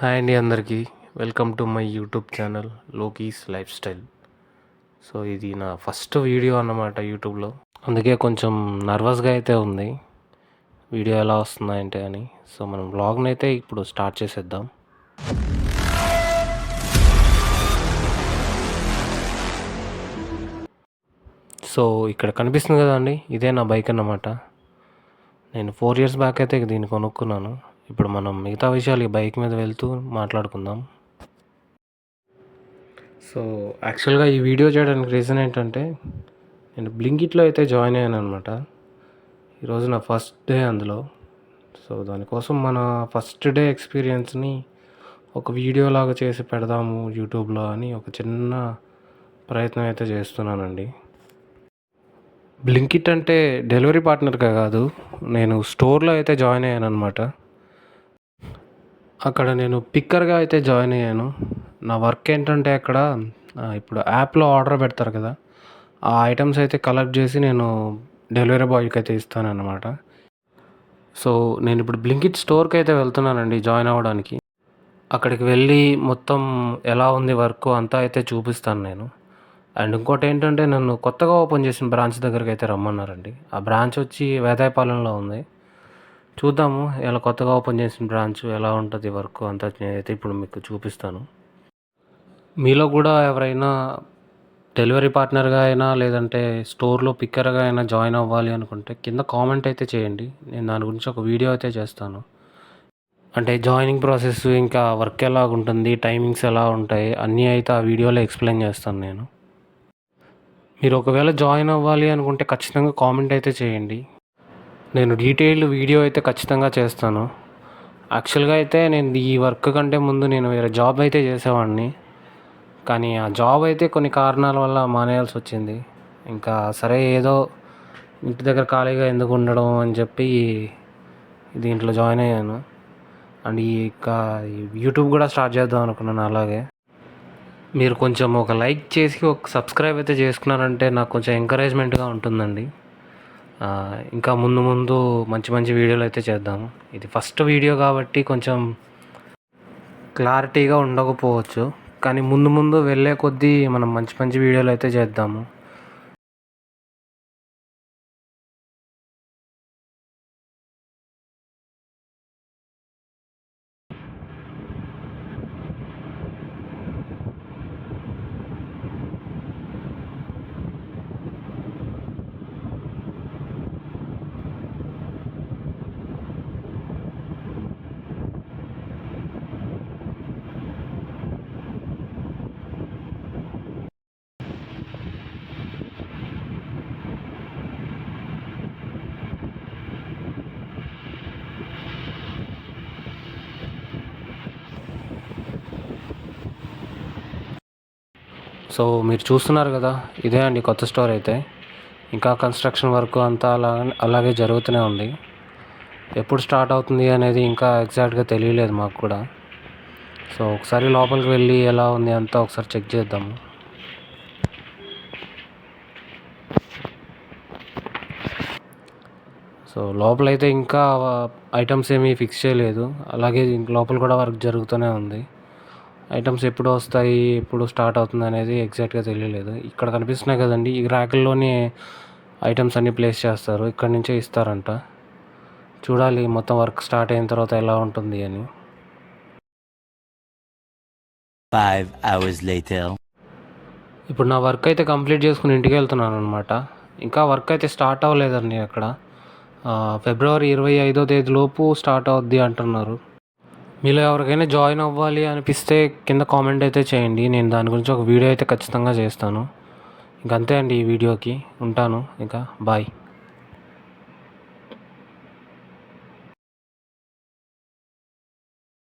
Hi అండి అందరికీ. Welcome to my YouTube channel లోకీస్ లైఫ్ స్టైల్. సో ఇది నా ఫస్ట్ వీడియో అన్నమాట యూట్యూబ్లో. అందుకే కొంచెం నర్వస్గా అయితే ఉంది వీడియో ఎలా వస్తుందంటే అని. సో మనం వ్లాగ్ని అయితే ఇప్పుడు స్టార్ట్ చేసేద్దాం. సో ఇక్కడ కనిపిస్తుంది కదండి, ఇదే నా బైక్ అన్నమాట. నేను 4 years బ్యాక్ అయితే దీన్ని కొనుక్కున్నాను. ఇప్పుడు మనం మిగతా విషయాలు ఈ బైక్ మీద వెళ్తూ మాట్లాడుకుందాం. సో యాక్చువల్గా ఈ వీడియో చేయడానికి రీజన్ ఏంటంటే, నేను బ్లింకిట్లో అయితే జాయిన్ అయ్యాను అనమాట. ఈరోజు నా ఫస్ట్ డే అందులో. సో దానికోసం మన ఫస్ట్ డే ఎక్స్పీరియన్స్ని ఒక వీడియో లాగా చేసి పెడదాము యూట్యూబ్లో అని ఒక చిన్న ప్రయత్నం అయితే చేస్తున్నానండి. బ్లింకిట్ అంటే డెలివరీ పార్ట్నర్గా కాదు, నేను స్టోర్లో అయితే జాయిన్ అయ్యాను అనమాట. అక్కడ నేను పిక్కర్గా అయితే జాయిన్ అయ్యాను. నా వర్క్ ఏంటంటే అక్కడ ఇప్పుడు యాప్లో ఆర్డర్ పెడతారు కదా, ఆ ఐటమ్స్ అయితే కలెక్ట్ చేసి నేను డెలివరీ బాయ్కి అయితే ఇస్తానన్నమాట. సో నేను ఇప్పుడు బ్లింకిట్ స్టోర్కి అయితే వెళ్తున్నానండి జాయిన్ అవ్వడానికి. అక్కడికి వెళ్ళి మొత్తం ఎలా ఉంది వర్క్ అంతా అయితే చూపిస్తాను నేను. అండ్ ఇంకోటి ఏంటంటే, నన్ను కొత్తగా ఓపెన్ చేసిన బ్రాంచ్ దగ్గరికి అయితే రమ్మన్నారండి. ఆ బ్రాంచ్ వచ్చి వేదాయపాలెంలో ఉంది. చూద్దాము ఇలా కొత్తగా ఓపెన్ చేసిన బ్రాంచ్ ఎలా ఉంటుంది వర్క్ అంతా నేనైతే ఇప్పుడు మీకు చూపిస్తాను. మీలో కూడా ఎవరైనా డెలివరీ పార్ట్నర్గా అయినా లేదంటే స్టోర్లో పిక్కర్గా అయినా జాయిన్ అవ్వాలి అనుకుంటే కింద కామెంట్ అయితే చేయండి. నేను దాని గురించి ఒక వీడియో అయితే చేస్తాను. అంటే జాయినింగ్ ప్రాసెస్, ఇంకా వర్క్ ఎలా ఉంటుంది, టైమింగ్స్ ఎలా ఉంటాయి అన్నీ అయితే ఆ వీడియోలో ఎక్స్ప్లెయిన్ చేస్తాను నేను. మీరు ఒకవేళ జాయిన్ అవ్వాలి అనుకుంటే ఖచ్చితంగా కామెంట్ అయితే చేయండి. నేను డీటెయిల్డ్ వీడియో అయితే ఖచ్చితంగా చేస్తాను. యాక్చువల్గా అయితే నేను ఈ వర్క్ కంటే ముందు నేను వేరే జాబ్ అయితే చేసేవాడిని. కానీ ఆ జాబ్ అయితే కొన్ని కారణాల వల్ల మానేయాల్సి వచ్చింది. ఇంకా సరే ఏదో ఇంటి దగ్గర ఖాళీగా ఎందుకు ఉండడం అని చెప్పి దీంట్లో జాయిన్ అయ్యాను. అండ్ ఇంకా యూట్యూబ్ కూడా స్టార్ట్ చేద్దాం అనుకున్నాను. అలాగే మీరు కొంచెం ఒక లైక్ చేసి ఒక సబ్స్క్రైబ్ అయితే చేసుకున్నారంటే నాకు కొంచెం ఎంకరేజ్మెంట్గా ఉంటుందండి. ఇంకా ముందు ముందు మంచి మంచి వీడియోలు అయితే చేద్దాము. ఇది ఫస్ట్ వీడియో కాబట్టి కొంచెం క్లారిటీగా ఉండకపోవచ్చు, కానీ ముందు ముందు వెళ్ళే కొద్దీ మనం మంచి మంచి వీడియోలు అయితే చేద్దాము. సో మీరు చూస్తున్నారు కదా, ఇదే అండి కొత్త స్టోర్ అయితే. ఇంకా కన్స్ట్రక్షన్ వర్క్ అంతా అలాగే జరుగుతూనే ఉంది. ఎప్పుడు స్టార్ట్ అవుతుంది అనేది ఇంకా ఎగ్జాక్ట్గా తెలియలేదు మాకు కూడా. సో ఒకసారి లోపలికి వెళ్ళి ఎలా ఉంది అంతా ఒకసారి చెక్ చేద్దాము. సో లోపలైతే ఇంకా ఐటమ్స్ ఏమీ ఫిక్స్ చేయలేదు. అలాగే లోపల కూడా వర్క్ జరుగుతూనే ఉంది. ఐటమ్స్ ఎప్పుడు వస్తాయి, ఎప్పుడు స్టార్ట్ అవుతుంది అనేది ఎగ్జాక్ట్గా తెలియలేదు. ఇక్కడ కనిపిస్తున్నాయి కదండి, ఈ ర్యాకుల్లోనే ఐటమ్స్ అన్నీ ప్లేస్ చేస్తారు. ఇక్కడ నుంచే ఇస్తారంట. చూడాలి మొత్తం వర్క్ స్టార్ట్ అయిన తర్వాత ఎలా ఉంటుంది అని. 5 hours later. ఇప్పుడు నా వర్క్ అయితే కంప్లీట్ చేసుకుని ఇంటికి వెళ్తున్నాను అనమాట. ఇంకా వర్క్ అయితే స్టార్ట్ అవ్వలేదండి అక్కడ. February 25వ లోపు స్టార్ట్ అవుద్ది అంటున్నారు. మీలో ఎవరికైనా జాయిన్ అవ్వాలి అనిపిస్తే కింద కామెంట్ అయితే చేయండి. నేను దాని గురించి ఒక వీడియో అయితే ఖచ్చితంగా చేస్తాను. ఇంకంతే అండి ఈ వీడియోకి. ఉంటాను. ఇంకా బాయ్.